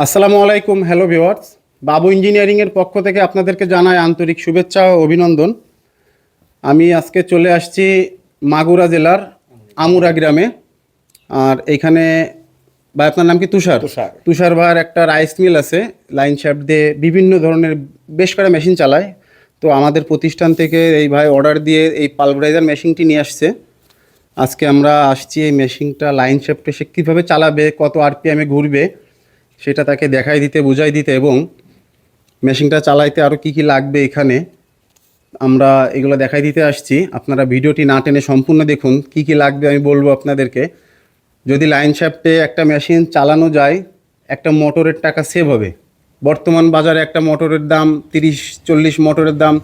আসসালামু আলাইকুম, hello viewers. বাবু ইঞ্জিনিয়ারিংয়ের পক্ষ থেকে আপনাদেরকে জানাই আন্তরিক শুভেচ্ছা ও অভিনন্দন। আমি আজকে চলে আসছি মাগুরা জেলার আমুরা গ্রামে। আর এখানে ভাই, আপনার নাম কি? তুষার। তুষার। তুষার ভাইয়ের একটা রাইস মিল আছে, লাইন শ্যাফট দিয়ে বিভিন্ন ধরনের বেশ কটা মেশিন চালায়। তো আমাদের প্রতিষ্ঠান থেকে এই ভাই অর্ডার দিয়ে এই পালভারাইজার মেশিনটি নিয়ে আসছে। আজকে আমরা আসছি এই মেশিনটা লাইন শ্যাফটে সে কীভাবে চালাবে, কত আরপিএমে ঘুরবে সেটা তাকে দেখাই দিতে, বুঝাই দিতে, এবং মেশিনটা চালাইতে আরও কী কী লাগবে এখানে আমরা এগুলো দেখাই দিতে আসছি। আপনারা ভিডিওটি না টেনে সম্পূর্ণ দেখুন। কী কী লাগবে আমি বলবো আপনাদেরকে। যদি লাইন শ্যাফটে একটা মেশিন চালানো যায়, একটা মোটরের টাকা সেভ হবে। বর্তমান বাজারে একটা মোটরের দাম 30-40, মোটরের দাম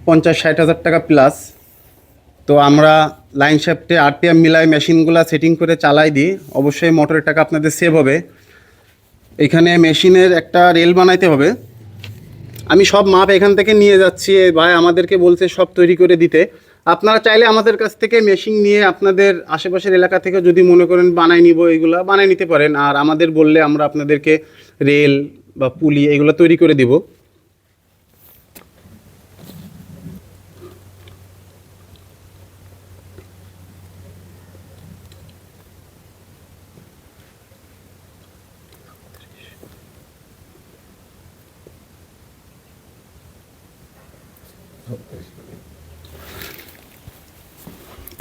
50-60 হাজার টাকা প্লাস। তো আমরা লাইন শ্যাফটে আরপিএম মিলাই মেশিনগুলো সেটিং করে চালাই দিই, অবশ্যই মোটরের টাকা আপনাদের সেভ হবে। এখানে মেশিনের একটা রেল বানাইতে হবে। আমি সব মাপ এখান থেকে নিয়ে যাচ্ছি, ভাই আমাদেরকে বলছে সব তৈরি করে দিতে। আপনারা চাইলে আমাদের কাছ থেকে মেশিন নিয়ে আপনাদের আশেপাশের এলাকা থেকে যদি মনে করেন বানাই নিব, এগুলো বানাই নিতে পারেন। আর আমাদের বললে আমরা আপনাদেরকে রেল বা পুলি এগুলো তৈরি করে দিব।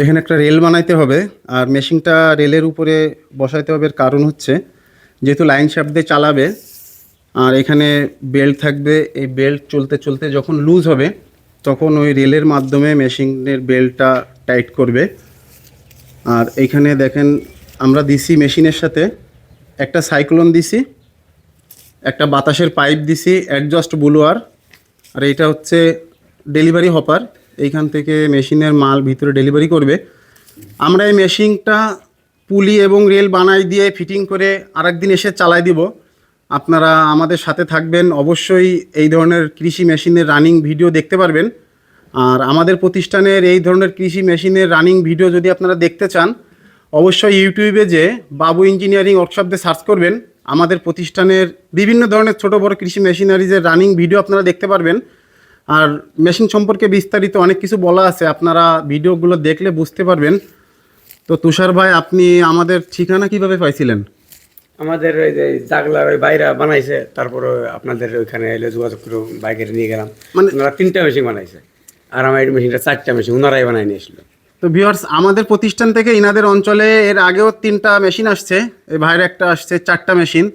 এখানে একটা রেল বানাইতে হবে, আর মেশিনটা রেলের উপরে বসাইতে হবে। এর কারণ হচ্ছে, যেহেতু লাইন শ্যাফট দিয়ে চালাবে, আর এখানে বেল্ট থাকবে। এই বেল্ট চলতে চলতে যখন লুজ হবে, তখন ওই রেলের মাধ্যমে মেশিনের বেল্টটা টাইট করবে। আর এইখানে দেখেন আমরা দিছি মেশিনের সাথে একটা সাইক্লোন দিছি, একটা বাতাসের পাইপ দিছি, অ্যাডজাস্ট ব্লোয়ার, আর এটা হচ্ছে ডেলিভারি হপার। এইখান থেকে মেশিনের মাল ভিতরে ডেলিভারি করবে। আমরা এই মেশিনটা পুলি এবং রেল বানাই দিয়ে ফিটিং করে আরেকদিন এসে চালাই দিব। আপনারা আমাদের সাথে থাকবেন, অবশ্যই এই ধরনের কৃষি মেশিনের রানিং ভিডিও দেখতে পারবেন। আর আমাদের প্রতিষ্ঠানের এই ধরনের কৃষি মেশিনের রানিং ভিডিও যদি আপনারা দেখতে চান, অবশ্যই ইউটিউবে যে বাবু ইঞ্জিনিয়ারিং ওয়ার্কশপ দিয়ে সার্চ করবেন। আমাদের প্রতিষ্ঠানের বিভিন্ন ধরনের ছোট বড় কৃষি মেশিনারিজের রানিং ভিডিও আপনারা দেখতে পারবেন। আর মেশিন সম্পর্কে বিস্তারিত অনেক কিছু বলা আছে, আপনারা ভিডিওগুলো দেখলে বুঝতে পারবেন। তো তুষার ভাই, আপনি আমাদের ঠিকানা কিভাবে পাইছিলেন? আমাদের ওই যে জাগলার ওই বাইরা বানাইছে, তারপরে আপনাদের ওইখানে এলে যোগাযোগ করে বাইকের নিয়ে গেলাম। মানে ওনারা 3টা মেশিন বানাইছে, আর আমার এই মেশিনটা 4টা মেশিন ওনারাই বানাই নিয়ে আসলো। তো ভিউয়ার্স, আমাদের প্রতিষ্ঠান থেকে ইনাদের অঞ্চলে এর আগেও 3টা মেশিন আসছে, এই ভাইয়ের একটা আসছে 4টা মেশিন।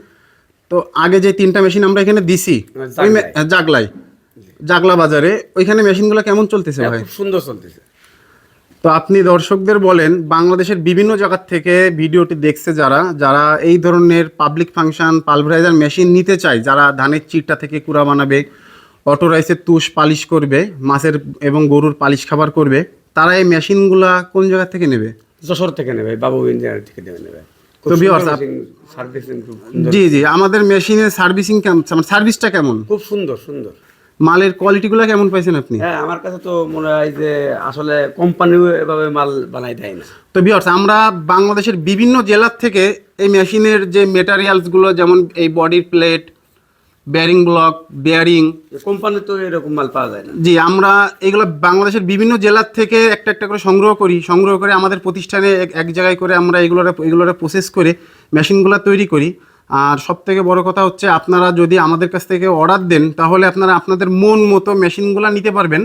তো আগে যে 3টা মেশিন আমরা এখানে দিছি জাগলা বাজারে, ওইখানে মেশিনগুলো কেমন চলতেছে ভাই? খুব সুন্দর চলতেছে। তো আপনি দর্শকদের বলেন, বাংলাদেশের বিভিন্ন জায়গার থেকে ভিডিওটি দেখছে যারা যারা এই ধরনের পাবলিক ফাংশন পালভারাইজার মেশিন নিতে চায়, যারা ধানের চিটটা থেকে কুড়া বানাবে, অটো রাইসের তুষ পালিশ করবে, মাছের এবং গরুর পালিশ খাবার করবে, তারা এই মেশিনগুলা কোন জায়গা থেকে নেবে? যশোর থেকে নেবে, বাবু ইঞ্জিনিয়ার থেকে নেবে। তো ভিউয়ার্স, সার্ভিসিং জি জি, আমাদের মেশিনের সার্ভিসিং কেমন, সার্ভিসটা কেমন, খুব সুন্দর সুন্দর। মালের কোয়ালিটিগুলো কেমন পাইছেন আপনি? হ্যাঁ, আমার কাছে তো মনে হয় যে আসলে কোম্পানিও এভাবে মাল বানাই দেয় না। তো ভিউয়ার্স, আমরা বাংলাদেশের বিভিন্ন জেলার থেকে এই মেশিনের যে মেটেরিয়ালসগুলো, যেমন এই বডির plate, bearing block, bearing, company তো এরকম মাল পাওয়া যায় না। জি, আমরা এগুলো বাংলাদেশের বিভিন্ন জেলার থেকে একটা একটা করে সংগ্রহ করে আমাদের প্রতিষ্ঠানে এক জায়গায় করে আমরা এগুলোর প্রসেস করে মেশিনগুলো তৈরি করি। আর সবথেকে বড় কথা হচ্ছে, আপনারা যদি আমাদের কাছ থেকে অর্ডার দেন, তাহলে আপনারা আপনাদের মন মতো মেশিনগুলো নিতে পারবেন।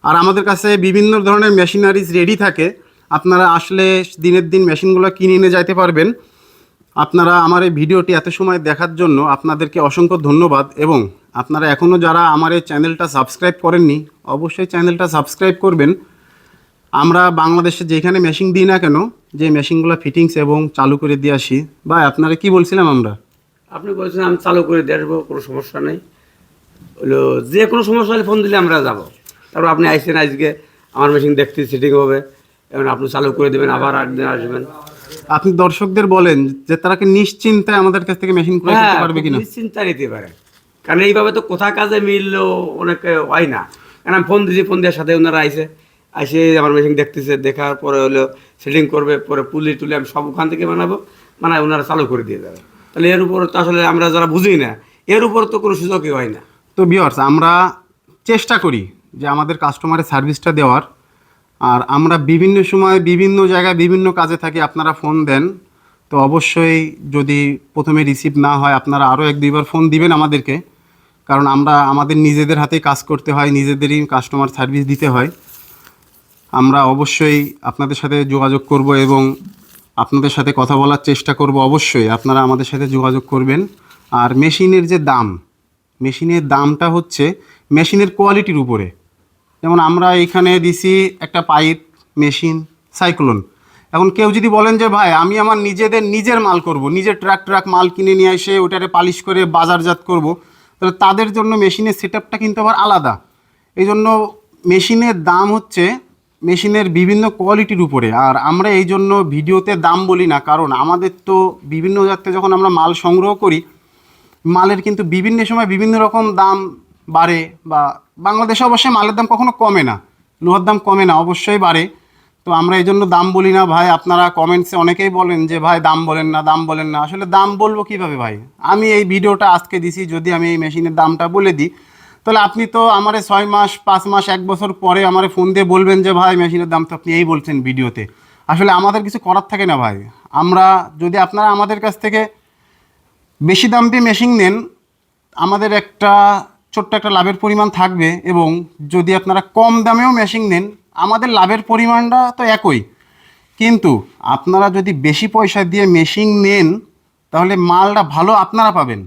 আর আমাদের কাছে বিভিন্ন ধরনের মেশিনারিজ রেডি থাকে, আপনারা আসলে দিনের দিন মেশিনগুলো কিনে নিয়ে যাইতে পারবেন। আপনারা আমার এই ভিডিওটি এত সময় দেখার জন্য আপনাদেরকে অসংখ্য ধন্যবাদ। এবং আপনারা এখনও যারা আমার এই চ্যানেলটা সাবস্ক্রাইব করেননি, অবশ্যই চ্যানেলটা সাবস্ক্রাইব করবেন। আমরা বাংলাদেশে যেখানে মেশিন দিই না কেন, যে মেশিনগুলো ফিটিংস এবং চালু করে দিয়ে আসি। ভাই, আপনারা কি বলছিলাম? আপনি বলছেন আমি চালু করে দিয়ে আসবো, কোনো সমস্যা নেই। হলো যে কোনো সমস্যা হলে ফোন দিলে আমরা যাবো। তারপর আপনি আইসেন, আজকে আমার মেশিন দেখতে সেটিং হবে, এবং আপনি চালু করে দেবেন, আবার 8 দিন আসবেন। আপনি দর্শকদের বলেন যে তারা কি নিশ্চিন্তে আমাদের কাছ থেকে মেশিন ক্রয় করতে পারবে কিনা? নিশ্চিন্তা নিতে পারে, কারণ এইভাবে তো কোথা কাজে মিললেও অনেকে হয় না। কারণ আমি ফোন দিয়েছি, ফোন দেওয়ার সাথে ওনারা আইসে আমার মেশিন দেখতেছে, দেখার পরে হলো সেটিং করবে, পরে পুলি টুলি আমি সব ওখান থেকে বানাই ওনারা চালু করে দিয়ে যাবে। তাহলে এর উপর তো আসলে আমরা যারা বুঝি না এর উপর তো কোনো সুযোগই হয় না। তো ভিউয়ার্স, আমরা চেষ্টা করি যে আমাদের কাস্টমারের সার্ভিসটা দেওয়ার। আর আমরা বিভিন্ন সময় বিভিন্ন জায়গায় বিভিন্ন কাজে থাকি, আপনারা ফোন দেন, তো অবশ্যই যদি প্রথমে রিসিভ না হয় আপনারা আরও 1-2বার ফোন দিবেন আমাদেরকে, কারণ আমরা আমাদের নিজেদের হাতেই কাজ করতে হয়, নিজেদেরই কাস্টমার সার্ভিস দিতে হয়। আমরা অবশ্যই আপনাদের সাথে যোগাযোগ করব এবং আপনাদের সাথে কথা বলার চেষ্টা করব। অবশ্যই আপনারা আমাদের সাথে যোগাযোগ করবেন। আর মেশিনের যে দাম, মেশিনের দামটা হচ্ছে মেশিনের কোয়ালিটির উপরে। যেমন আমরা এইখানে দিছি একটা পাইপ মেশিন সাইক্লোন। এখন কেউ যদি বলেন যে ভাই আমি আমার নিজের মাল করব, নিজের ট্রাক মাল কিনে নিয়ে এসে ওটারে পালিশ করে বাজারজাত করব, তাহলে তাদের জন্য মেশিনের সেটআপটা কিন্তু আবার আলাদা। এই জন্য মেশিনের দাম হচ্ছে মেশিনের বিভিন্ন কোয়ালিটির উপরে। আর আমরা এই জন্য ভিডিওতে দাম বলি না, কারণ আমাদের তো বিভিন্ন জায়গাতে যখন আমরা মাল সংগ্রহ করি, মালের কিন্তু বিভিন্ন সময় বিভিন্ন রকম দাম বাড়ে, বা বাংলাদেশে অবশ্যই মালের দাম কখনো কমে না, লোহার দাম কমে না, অবশ্যই বাড়ে। তো আমরা এই জন্য দাম বলি না ভাই। আপনারা কমেন্টসে অনেকেই বলেন যে ভাই দাম বলেন না, দাম বলেন না। আসলে দাম বলবো কিভাবে ভাই? আমি এই ভিডিওটা আজকে দিছি, যদি আমি এই মেশিনের দামটা বলে দিই, তাহলে আপনি তো আমারে 6 মাস 5 মাস 1 বছর পরে আমারে ফোন দিয়ে বলবেন যে ভাই মেশিনের দাম তো আপনি এই বলছেন ভিডিওতে। আসলে আমাদের কিছু করার থাকে না ভাই। আমরা যদি আপনারা আমাদের কাছ থেকে বেশি দাম দিয়ে মেশিন নেন, আমাদের একটা ছোট্ট একটা লাভের পরিমাণ থাকবে। এবং যদি আপনারা কম দামেও মেশিন নেন, আমাদের লাভের পরিমাণটা তো একই। কিন্তু আপনারা যদি বেশি পয়সা দিয়ে মেশিন নেন, তাহলে মালটা ভালো আপনারা পাবেন।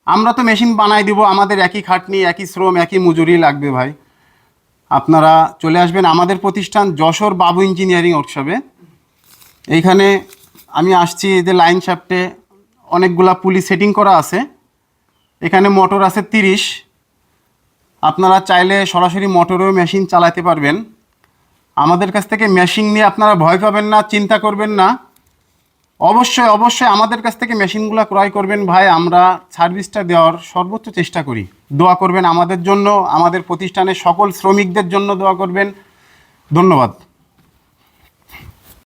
আমরা তো মেশিন বানাই দিব, আমাদের একই খাটনি, একই শ্রম, একই মজুরি লাগবে ভাই। আপনারা চলে আসবেন আমাদের প্রতিষ্ঠান যশোর বাবু ইঞ্জিনিয়ারিং ওয়ার্কশপে। এইখানে আমি আসছি, এই যে লাইন শ্যাফটে অনেকগুলা পুলি সেটিং করা আছে। এখানে মোটর আছে 30। আপনারা চাইলে সরাসরি মোটরেও মেশিন চালাতে পারবেন। আমাদের কাছ থেকে মেশিন নিয়ে আপনারা ভয় পাবেন না, চিন্তা করবেন না। অবশ্যই আমাদের কাছ থেকে মেশিনগুলো ক্রয় করবেন ভাই। আমরা সার্ভিসটা দেওয়ার সর্বোচ্চ চেষ্টা করি। দোয়া করবেন আমাদের জন্য, আমাদের প্রতিষ্ঠানের সকল শ্রমিকদের জন্য দোয়া করবেন। ধন্যবাদ।